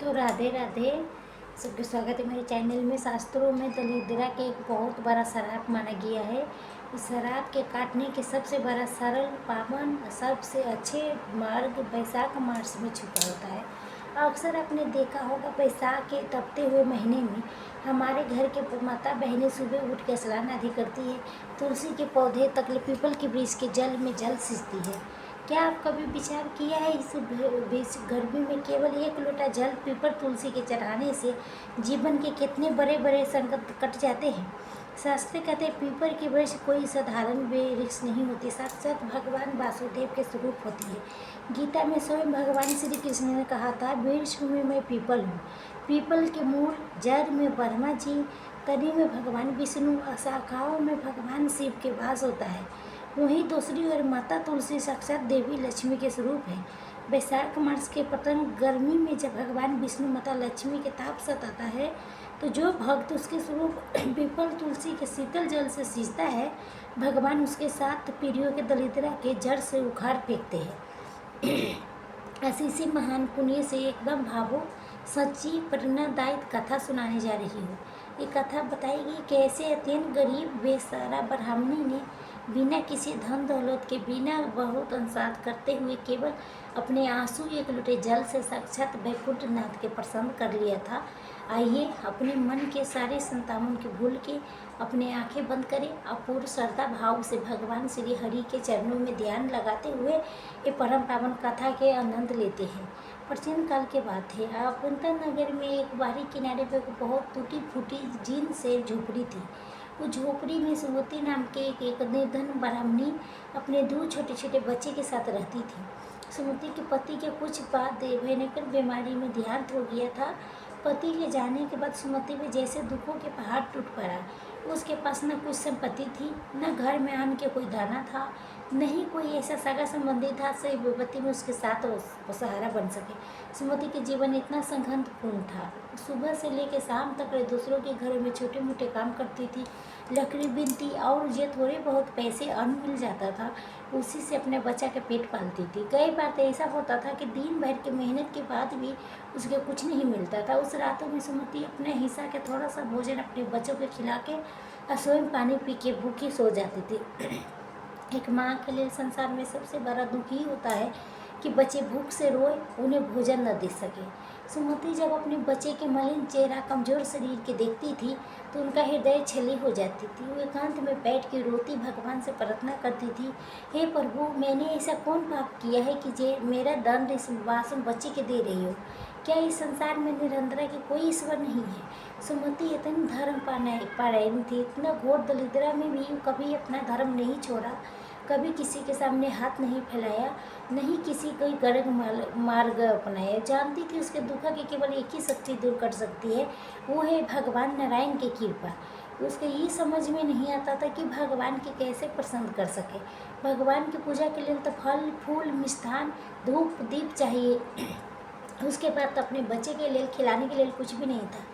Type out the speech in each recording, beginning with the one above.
तो राधे राधे। सबका स्वागत है मेरे चैनल में। शास्त्रों में दलिद्रा के एक बहुत बड़ा श्राप माना गया है। इस श्राप के काटने के सबसे बड़ा सरल पावन सबसे अच्छे मार्ग वैशाख मास में छुपा होता है। अक्सर आपने देखा होगा बैसाख के तपते हुए महीने में हमारे घर के माता बहनें सुबह उठ के स्नान आदि करती है, तुलसी के पौधे तक पीपल के वृक्ष के जल में जल सींचती है। क्या आप कभी विचार किया है इस गर्मी में केवल एक लोटा जल पीपल तुलसी के चढ़ाने से जीवन के कितने बड़े बड़े संकट कट जाते हैं। शास्त्र कहते हैं पीपल की वृक्ष कोई साधारण वृक्ष नहीं होती, साक्षात भगवान वासुदेव के स्वरूप होती है। गीता में स्वयं भगवान श्री कृष्ण ने कहा था, वृक्ष में मैं पीपल हूँ। पीपल के मूल जड़ में ब्रह्मा जी, तनी में भगवान विष्णु, शाखाओं में भगवान शिव के वास होता है। वहीं दूसरी ओर माता तुलसी साक्षात देवी लक्ष्मी के स्वरूप है। वैशाख मास के पतन गर्मी में जब भगवान विष्णु माता लक्ष्मी के ताप सताता है तो जो भक्त उसके स्वरूप पीपल तुलसी के शीतल जल से सींचता है, भगवान उसके साथ पीढ़ियों के दलिद्रा के जड़ से उखाड़ फेंकते हैं। ऐसी महान पुण्य से एकदम भावुक सच्ची प्रेरणादायक कथा सुनाने जा रही हूँ। ये कथा बताएगी कैसे अत्यंत गरीब बेसहारा ब्राह्मणी ने बिना किसी धन दौलत के बिना बहुत अंसात करते हुए केवल अपने आंसू एक लोटे जल से साक्षात वैकुंठ नाथ के प्रसन्न कर लिया था। आइए अपने मन के सारे संतापों के भूल के अपने आंखें बंद करें, अपूर्व श्रद्धा भाव से भगवान श्री हरि के चरणों में ध्यान लगाते हुए ये परम पावन कथा के आनंद लेते हैं। प्राचीन काल की बात है, अवंतर नगर में एक बारी किनारे पर बहुत टूटी फूटी जीर्ण से झोपड़ी थी। उस झोपड़ी में सुमति नाम के एक निर्धन ब्राह्मणी अपने दो छोटे छोटे बच्चे के साथ रहती थी। सुमति के पति के कुछ बाद भयंकर बीमारी में देहांत हो गया था। पति के जाने के बाद सुमति में जैसे दुखों के पहाड़ टूट पड़ा। उसके पास न कुछ संपत्ति थी, न घर में अन्न के कोई दाना था, नहीं कोई ऐसा सगा संबंधी था सही विपत्ति में उसके साथ सहारा बन सके। सुमति के जीवन इतना संघर्षपूर्ण था। सुबह से लेकर शाम तक दूसरों के घरों में छोटे मोटे काम करती थी, लकड़ी बीनती और जो थोड़े बहुत पैसे अन्न मिल जाता था उसी से अपने बच्चा के पेट पालती थी। कई बार तो ऐसा होता था कि दिन भर की मेहनत के बाद भी उसके कुछ नहीं मिलता था। उस रातों में सुमति अपने हिस्सा के थोड़ा सा भोजन अपने बच्चों के खिला के स्वयं पानी पी के भूखी सो जाती थी। एक माँ के लिए संसार में सबसे बड़ा दुख ही होता है कि बच्चे भूख से रोए, उन्हें भोजन न दे सके। सुमति जब अपने बच्चे के मलिन चेहरा कमजोर शरीर के देखती थी तो उनका हृदय छली हो जाती थी। वो एकांत में बैठ के रोती भगवान से प्रार्थना करती थी, हे प्रभु, मैंने ऐसा कौन पाप किया है कि जे मेरा दंड इस वासम बच्चे के दे रही हो? क्या इस संसार में निरंतरा की कोई ईश्वर नहीं है? सुमति इतनी धर्म पारायण थी, इतना घोर दलिद्रा में भी कभी अपना धर्म नहीं छोड़ा, कभी किसी के सामने हाथ नहीं फैलाया, नहीं किसी कोई गलत मार्ग अपनाया। जानती थी उसके दुख की केवल एक ही शक्ति दूर कर सकती है, वो है भगवान नारायण की कृपा। उसके ये समझ में नहीं आता था कि भगवान के कैसे प्रसन्न कर सके। भगवान की पूजा के लिए तो फल फूल मिष्ठान धूप दीप चाहिए, उसके बाद तो अपने बच्चे के लिए खिलाने के लिए कुछ भी नहीं था।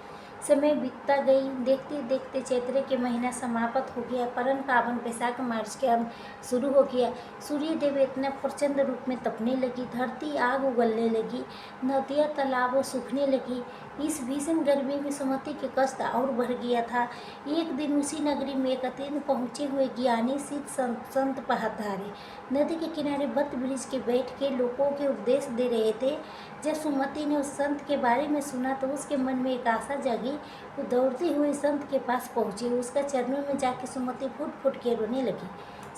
समय बीतता गई, देखते देखते चैत्र के महीना समाप्त हो गया। परम पावन वैशाख मास के अंत शुरू हो गया। सूर्य देव इतना प्रचंड रूप में तपने लगी, धरती आग उगलने लगी, नदियाँ तालाबों सूखने लगी। इस भीषण गर्मी में सुमति के कष्ट और बढ़ गया था। एक दिन उसी नगरी में एक अत्यंत पहुँचे हुए ज्ञानी सिद्ध संत पहधारे नदी के किनारे बत वृक्ष के बैठ के लोगों के उपदेश दे रहे थे। जब सुमति ने उस संत के बारे में सुना तो उसके मन में एक आशा जगी। वो दौड़ते हुए संत के पास पहुंची, उसका चरणों में जाके सुमति फूट फूट के रोने लगी।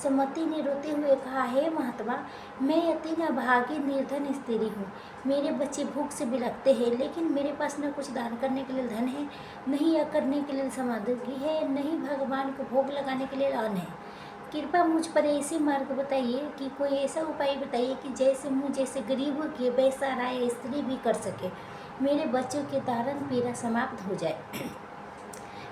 सुमति ने रोते हुए कहा, हे महात्मा, मैं अति अभागी निर्धन स्त्री हूँ। मेरे बच्चे भूख से बिलखते हैं, लेकिन मेरे पास न कुछ दान करने के लिए धन है, नहीं यह करने के लिए सामग्री है, नहीं भगवान को भोग लगाने के लिए अन्न है। कृपा मुझ पर ऐसी मार्ग बताइए कि कोई ऐसा उपाय बताइए कि जैसे मुझ जैसे गरीबों की बेसहारा स्त्री भी कर सके, मेरे बच्चों के दारुण पीड़ा समाप्त हो जाए।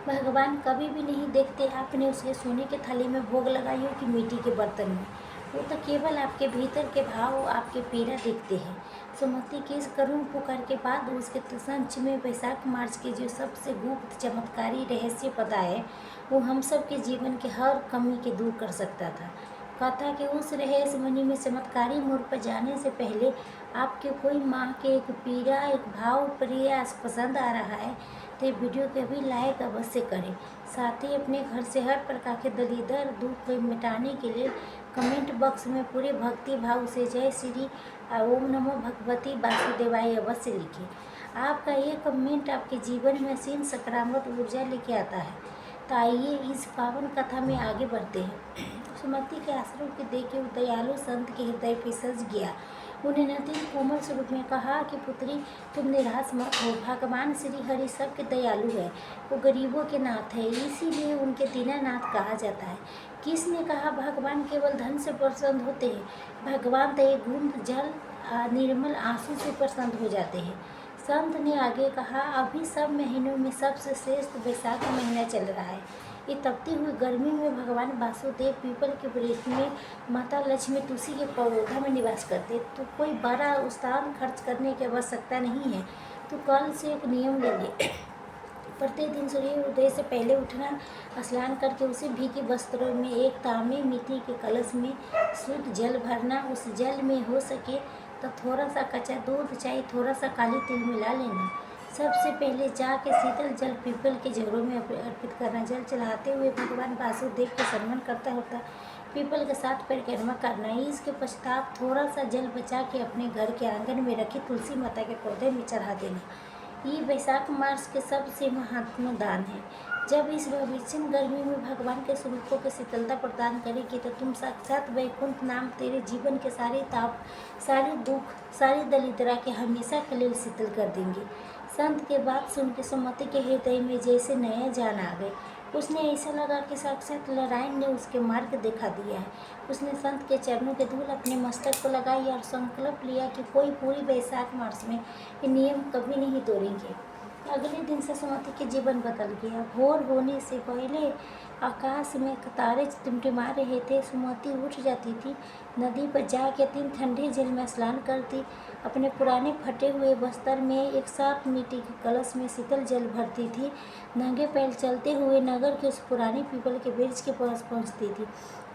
भगवान कभी भी नहीं देखते आपने उसके सोने के थाली में भोग लगाई हो कि मिट्टी के बर्तन में। वो तो केवल आपके भीतर के भाव, आपके पीड़ा देखते हैं। सुमति के इस करुण पुकार के बाद उसके संच में वैशाख मास के जो सबसे गुप्त चमत्कारी रहस्य पता है, वो हम सब के जीवन के हर कमी के दूर कर सकता था। कथा के उस रहस्यमयी में चमत्कारी मोड़ पर जाने से पहले आपके कोई माँ के एक पीड़ा, एक भाव प्रयास पसंद आ रहा है तो वीडियो को भी लाइक अवश्य करें। साथ ही अपने घर से हर प्रकार के दलिदर दुख को मिटाने के लिए कमेंट बॉक्स में पूरे भक्ति भाव से जय श्री ओम नमो भगवती वासुदेवाय अवश्य लिखें। आपका ये कमेंट आपके जीवन में असीम सकारात्मक ऊर्जा लेके आता है। तो आइए इस पावन कथा में आगे बढ़ते हैं। सुमति के आश्रम के देखे दयालु संत के हृदय पे सज गया। उन्होंने अति कोमल स्वरूप में कहा कि पुत्री, तुम निराश मत हो। भगवान श्री हरि सबके दयालु है, वो गरीबों के नाथ है, इसीलिए उनके दीनानाथ कहा जाता है। किसने कहा भगवान केवल धन से प्रसन्न होते हैं? भगवान तो एक बूंद जल निर्मल आंसू से प्रसन्न हो जाते हैं। संत ने आगे कहा, अभी सब महीनों में सबसे श्रेष्ठ वैशाख महीना चल रहा है। ये तपती हुई गर्मी में भगवान वासुदेव पीपल के वृक्ष में, माता लक्ष्मी तुलसी के पौधा में निवास करते। तो कोई बड़ा स्थान खर्च करने की आवश्यकता नहीं है। तो कल से एक नियम ले ले, प्रतिदिन सूर्योदय से पहले उठना, स्नान करके उसे भीगे वस्त्रों में एक तांबे मिट्टी के कलश में शुद्ध जल भरना। उस जल में हो सके तो थोड़ा सा कच्चा दूध, चाहे थोड़ा सा काली तिल मिला लेना। सबसे पहले जाके शीतल जल पीपल के जड़ों में अर्पित करना। जल चढ़ाते हुए भगवान वासुदेव को सम्मान करता होता पीपल के साथ परिक्रमा करना। इसके पश्चात थोड़ा सा जल बचा के अपने घर के आंगन में रखी तुलसी माता के पौधे में चढ़ा देना। ये वैशाख मास के सबसे महत्वपूर्ण दान है। जब इस भीषण गर्मी में भगवान के स्वरूपों को शीतलता प्रदान करेगी तो तुम साक्षात वैकुंठ नाम तेरे जीवन के सारे ताप, सारे दुख, सारी दरिद्रता के हमेशा के लिए शीतल कर देंगे। संत के बात सुन के सुमति के हृदय में जैसे नया जान आ गए। उसने ऐसा लगा कि साक्षात नारायण ने उसके मार्ग दिखा दिया है। उसने संत के चरणों के धूल अपने मस्तक को लगाई और संकल्प लिया कि कोई पूरी वैशाख मास में ये नियम कभी नहीं तोड़ेंगे। अगले दिन से सुमति के जीवन बदल गया। भोर होने से पहले आकाश में तारे टिमटिमा रहे थे। सुमति उठ जाती थी, नदी पर जाकर 3 ठंडे जल में स्नान करती, अपने पुराने फटे हुए बस्तर में एक साफ मिट्टी के कलश में शीतल जल भरती थी। नंगे पैर चलते हुए नगर के उस पुराने पीपल के वृक्ष के पास पहुंचती थी।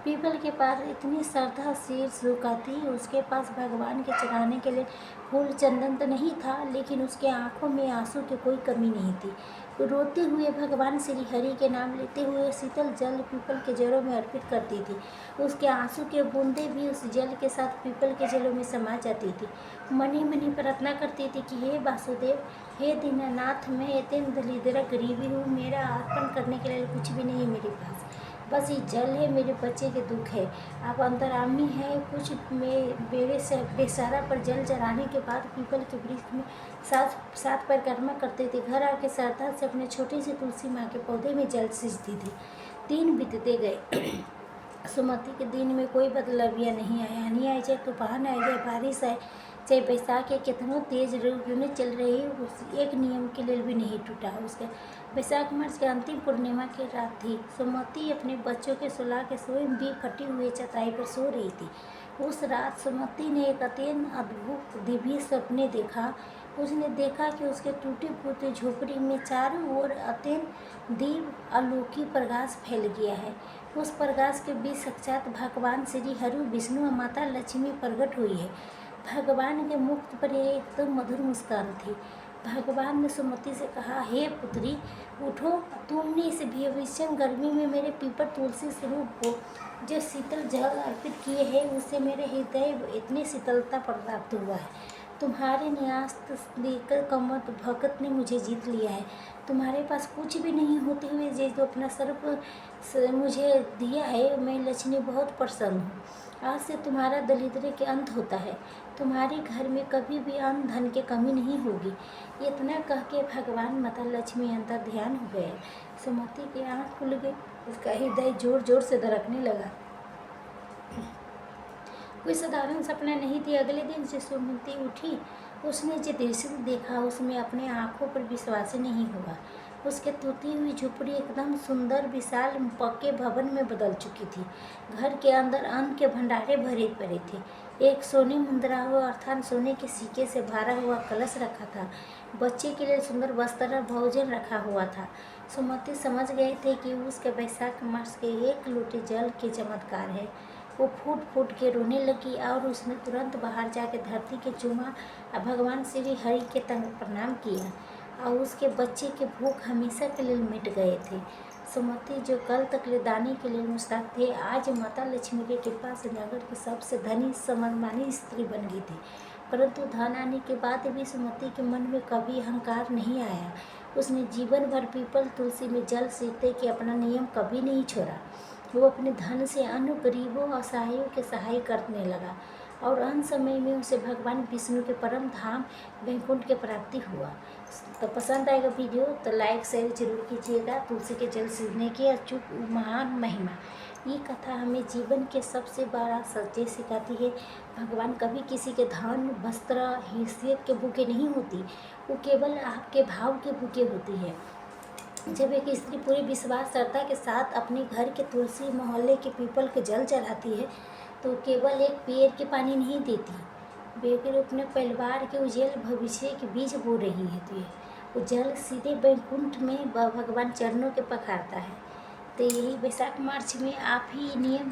पीपल के पास इतनी श्रद्धा सिर झुकाती। उसके पास भगवान के चढ़ाने के लिए फूल चंदन तो नहीं था, लेकिन उसके आंखों में आंसू की कोई कमी नहीं थी। रोते हुए भगवान श्री हरि के नाम लेते हुए शीतल जल पीपल के जड़ों में अर्पित करती थी। उसके आंसू के बूंदे भी उस जल के साथ पीपल के जड़ों में समा जाती थी। मन ही मन प्रार्थना करती थी कि हे वासुदेव, हे दीनानाथ, मैं इतनी दरिद्र गरीबी हूँ, मेरा अर्पण करने के लिए कुछ भी नहीं है मेरे पास, बस ये जल है, मेरे बच्चे के दुख है। आप अंतरामी हैं। कुछ मेरे से बेसहारा पर जल चढ़ाने के बाद पीपल के वृक्ष में सात परिक्रमा करते थे। घर आके श्रद्धा से अपने छोटी सी तुलसी माँ के पौधे में जल सींचती थी। दिन बीतते गए। सुमति के दिन में कोई बदलावियाँ नहीं आया। आनी आए, चाहे तूफान आए, चाहे बारिश आए, चाहे बैसाख के कितनों तेज यूनिट चल रही, उस एक नियम के लिए भी नहीं टूटा। उसके वैशाख मास की अंतिम पूर्णिमा की रात थी। सुमति अपने बच्चों के सुला के स्वयं भी फटी हुई चटाई पर सो रही थी। उस रात सुमति ने एक अत्यंत अद्भुत दिव्य सपने देखा। उसने देखा कि उसके टूटे फूटे झोपड़ी में चारों ओर अत्यंत दिव्य अलौकिक प्रकाश फैल गया है। उस प्रकाश के बीच साक्षात भगवान श्री हरि विष्णु और माता लक्ष्मी प्रकट हुई है। भगवान के मुख पर एकदम मधुर मुस्कान थी। भगवान ने सुमति से कहा, हे पुत्री, उठो, तुमने इस भीषण गर्मी में मेरे पीपल तुलसी स्वरूप को जो शीतल जल अर्पित किए हैं, उससे मेरे हृदय इतनी शीतलता प्राप्त हुआ है। तुम्हारे न्यास देकर कमर भगत ने मुझे जीत लिया है। तुम्हारे पास कुछ भी नहीं होते हुए जो अपना सर्व मुझे दिया है, मैं लक्ष्मी बहुत प्रसन्न हूँ। आज से तुम्हारा दरिद्र के अंत होता है। तुम्हारे घर में कभी भी अन्न धन की कमी नहीं होगी। इतना कह के भगवान माता लक्ष्मी अंतर ध्यान हो गए। सुमति की आँख खुल गई। उसका हृदय जोर जोर से धड़कने लगा। कोई साधारण सपना नहीं थी। अगले दिन से सुमति उठी। उसने जो दृश्य देखा उसमें अपने आँखों पर विश्वास नहीं हुआ। उसके टूटी हुई झोपड़ी एकदम सुंदर विशाल पक्के भवन में बदल चुकी थी। घर के अंदर अन्न के भंडारे भरे पड़े थे। एक सोने मुद्रा हुआ अर्थात सोने के सिक्के से भरा हुआ कलश रखा था। बच्चे के लिए सुंदर वस्त्र और भोजन रखा हुआ था। सुमति समझ गए थे कि उसके वैशाख मास के एक लोटे जल के चमत्कार है। वो फूट फूट के रोने लगी और उसने तुरंत बाहर जाके धरती के चूमा और भगवान श्री हरि के तंग प्रणाम किया और उसके बच्चे के भूख हमेशा के लिए मिट गए थे। सुमति जो कल तक ले दाने के लिए मुश्ताक थे, आज माता लक्ष्मी की कृपा से नगर की सबसे धनी सम्मानी स्त्री बन गई थी। परंतु धन आने के बाद भी सुमति के मन में कभी अहंकार नहीं आया। उसने जीवन भर पीपल तुलसी में जल सींचते कि अपना नियम कभी नहीं छोड़ा। वो अपने धन से अन्य गरीबों असहायों के सहाय करने लगा और अंत समय में उसे भगवान विष्णु के परम धाम वैकुंठ की प्राप्ति हुआ। तो पसंद आएगा वीडियो तो लाइक शेयर जरूर कीजिएगा। तुलसी के जल सींचने की अचूक महान महिमा। ये कथा हमें जीवन के सबसे बड़ा सच्चे सिखाती है। भगवान कभी किसी के धन वस्त्र हैसियत के भूखे नहीं होती, वो केवल आपके भाव के भूखे होती है। जब एक स्त्री पूरे विश्वास श्रद्धा के साथ अपने घर के तुलसी मोहल्ले के पीपल के जल चढ़ाती है तो केवल एक पेड़ के पानी नहीं देती, बल्कि अपने परिवार के उज्जवल भविष्य के बीज बो रही है। तो वो जल सीधे वैकुंठ में भगवान चरणों के पखारता है। तो यही वैशाख मार्च में आप ही नियम